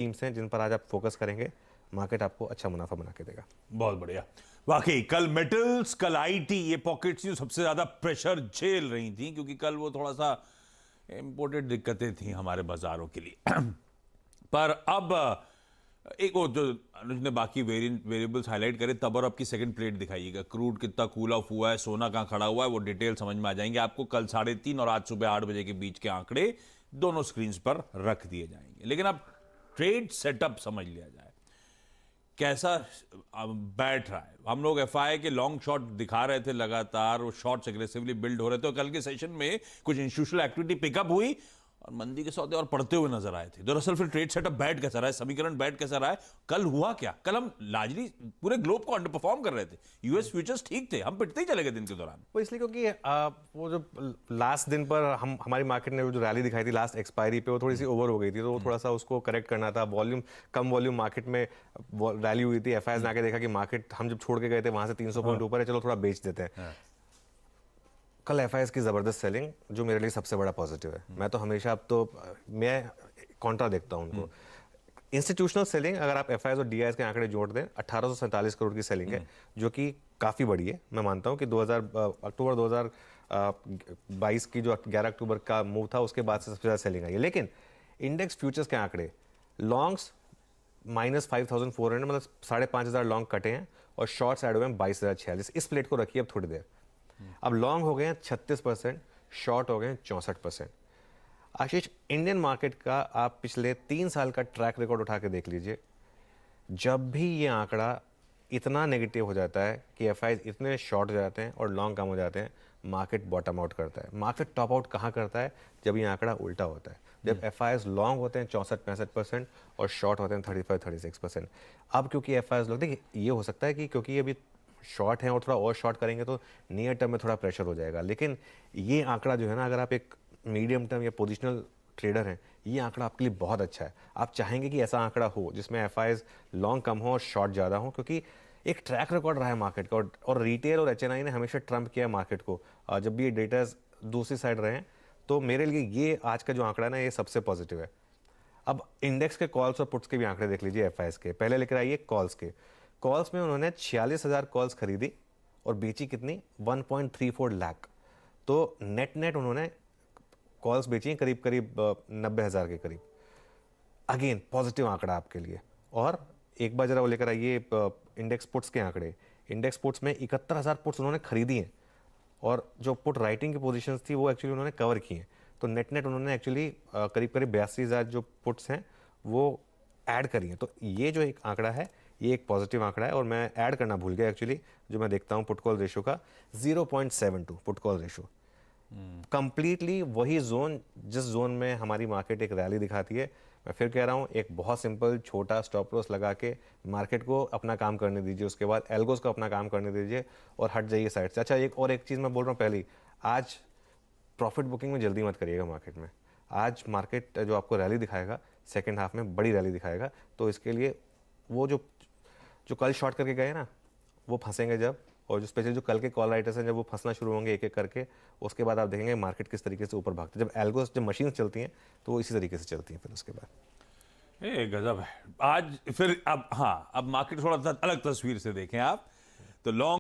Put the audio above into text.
Teams हैं जिन पर आज आप फोकस करेंगे, मार्केट आपको अच्छा मुनाफा बना के देगा। बहुत बढ़िया। वाकई कल मेटल्स, कल आईटी, ये पॉकेट्स जो सबसे ज्यादा प्रेशर झेल रही थी, क्योंकि कल वो थोड़ा सा इंपोर्टेड दिक्कतें थी हमारे बाजारों के लिए। पर अब एक वो जो अनुज ने बाकी वेरिएबल्स हाईलाइट करे, तब और अब की सेकंड प्लेट दिखाइएगा। क्रूड कितना कूल ऑफ हुआ है, सोना कहां खड़ा हुआ है, वो डिटेल समझ में आ जाएंगे आपको। कल 3:30 और आज सुबह 8 बजे के बीच के आंकड़े दोनों स्क्रीन पर रख दिए जाएंगे। लेकिन अब ट्रेड सेटअप समझ लिया जाए, कैसा बैठ रहा है। हम लोग एफआई के लॉन्ग शॉट दिखा रहे थे लगातार, वो शॉट्स एग्रेसिवली बिल्ड हो रहे थे, और कल के सेशन में कुछ इंस्टीट्यूशनल एक्टिविटी पिकअप हुई और मंदी के सौदे और पड़ते हुए नजर आए थे। दरअसल फिर ट्रेड सेटअप बैठ कैसा रहा है, समीकरण बैठ कैसा रहा है, कल हुआ क्या? कल हम लार्जली पूरे ग्लोब को अंडर परफॉर्म कर रहे थे। यूएस फ्यूचर्स ठीक थे, हम पिटते ही चले गए दिन के दौरान। वो इसलिए क्योंकि वो जो लास्ट दिन पर हमारी मार्केट ने जो रैली दिखाई थी लास्ट एक्सपायरी पे, वो थोड़ी सी ओवर हो गई थी, तो वो थोड़ा सा उसको करेक्ट करना था। वॉल्यूम कम, वॉल्यूम मार्केट में रैली हुई थी। एफआईएस ने आके देखा कि मार्केट हम जब छोड़ के गए थे वहां से 300 पॉइंट ऊपर है, चलो थोड़ा बेच देते हैं। कल एफआईएस की जबरदस्त सेलिंग जो मेरे लिए सबसे बड़ा पॉजिटिव है। मैं तो हमेशा, अब तो मैं कॉन्ट्रा देखता हूं उनको। इंस्टीट्यूशनल सेलिंग अगर आप एफआईएस और डीआईएस के आंकड़े जोड़ दें, 1847 करोड़ की सेलिंग है, जो कि काफी बड़ी है। मैं मानता हूं कि अक्टूबर 2022 की जो 11 अक्टूबर का मूव था, उसके बाद से सबसे ज्यादा सेलिंग आई है। लेकिन इंडेक्स फ्यूचर्स के आंकड़े, लॉन्ग्स -5400, मतलब 5,500 लॉन्ग कटे हैं, और शॉर्ट्स ऐड हुए हैं 22,046। इस प्लेट को रखिए अब थोड़ी देर। अब लॉन्ग हो गए हैं 36%, शॉर्ट हो गए हैं 64%। आशीष, इंडियन मार्केट का आप पिछले 3 साल का ट्रैक रिकॉर्ड उठा के देख लीजिए। जब भी ये आंकड़ा इतना नेगेटिव हो जाता है कि एफआईज इतने शॉर्ट हो जाते हैं और लॉन्ग कम हो जाते हैं, मार्केट बॉटम आउट करता है। मार्केट टॉप आउट कहाँ करता है? जब ये आंकड़ा उल्टा होता है, जब एफआईज लॉन्ग होते हैं 64-65% और शॉर्ट होते हैं 35-36%। अब क्योंकि एफआईज लोग, देखिए ये हो सकता है कि क्योंकि अभी शॉर्ट हैं और थोड़ा और शॉर्ट करेंगे तो नियर टर्म में थोड़ा प्रेशर हो जाएगा। लेकिन ये आंकड़ा जो है ना, अगर आप एक मीडियम टर्म या पोजिशनल ट्रेडर हैं, ये आंकड़ा आपके लिए बहुत अच्छा है। आप चाहेंगे कि ऐसा आंकड़ा हो जिसमें एफआईज लॉन्ग कम हो और शॉर्ट ज़्यादा हो, क्योंकि एक ट्रैक रिकॉर्ड रहा है मार्केट का, और रिटेल और एचएनआई ने हमेशा ट्रम्प किया है मार्केट को। जब भी ये डेटाज दूसरी साइड रहे हैं, तो मेरे लिए ये आज का जो आंकड़ा है ना, ये सबसे पॉजिटिव है। अब इंडेक्स के कॉल्स और पुट्स के भी आंकड़े देख लीजिए एफआईएस के। पहले लेकर आइए कॉल्स के। कॉल्स में उन्होंने 46,000 कॉल्स खरीदी और बेची कितनी? 1.34 लाख। तो नेट नेट उन्होंने कॉल्स बेची करीब करीब 90,000 के करीब। अगेन पॉजिटिव आंकड़ा आपके लिए। और एक बार जरा वो लेकर आइए इंडेक्स पुट्स के आंकड़े। इंडेक्स पुट्स में 71,000 पुट्स उन्होंने खरीदी हैं, और जो पुट राइटिंग की पोजीशंस थी वो एक्चुअली उन्होंने कवर की हैं। तो नेट नेट उन्होंने एक्चुअली करीब करीब 82,000 जो पुट्स हैं वो ऐड करी हैं। तो ये जो एक आंकड़ा है, ये एक पॉजिटिव आंकड़ा है। और मैं ऐड करना भूल गया एक्चुअली, जो मैं देखता हूँ पुट कॉल रेशो का 0.72 पुट कॉल रेशो। कंप्लीटली वही जोन जिस जोन में हमारी मार्केट एक रैली दिखाती है। मैं फिर कह रहा हूँ, एक बहुत सिंपल छोटा स्टॉप लॉस लगा के मार्केट को अपना काम करने दीजिए, उसके बाद एल्गोस को अपना काम करने दीजिए और हट जाइए साइड से। अच्छा, एक चीज़ मैं बोल रहा हूँ पहले, आज प्रॉफिट बुकिंग में जल्दी मत करिएगा मार्केट में। आज मार्केट जो आपको रैली दिखाएगा, सेकेंड हाफ में बड़ी रैली दिखाएगा, तो इसके लिए वो जो जो कल शॉर्ट करके गए ना, वो फंसेंगे जब, और जो स्पेशली जो कल के कॉल राइटर्स हैं, जब वो फंसना शुरू होंगे एक एक करके, उसके बाद आप देखेंगे मार्केट किस तरीके से ऊपर भागते हैं। जब एल्गोस, जब मशीन चलती हैं, तो वो इसी तरीके से चलती हैं फिर उसके बाद। गजब है आज। फिर अब हाँ, अब मार्केट थोड़ा सा अलग तस्वीर से देखें आप, तो लॉन्ग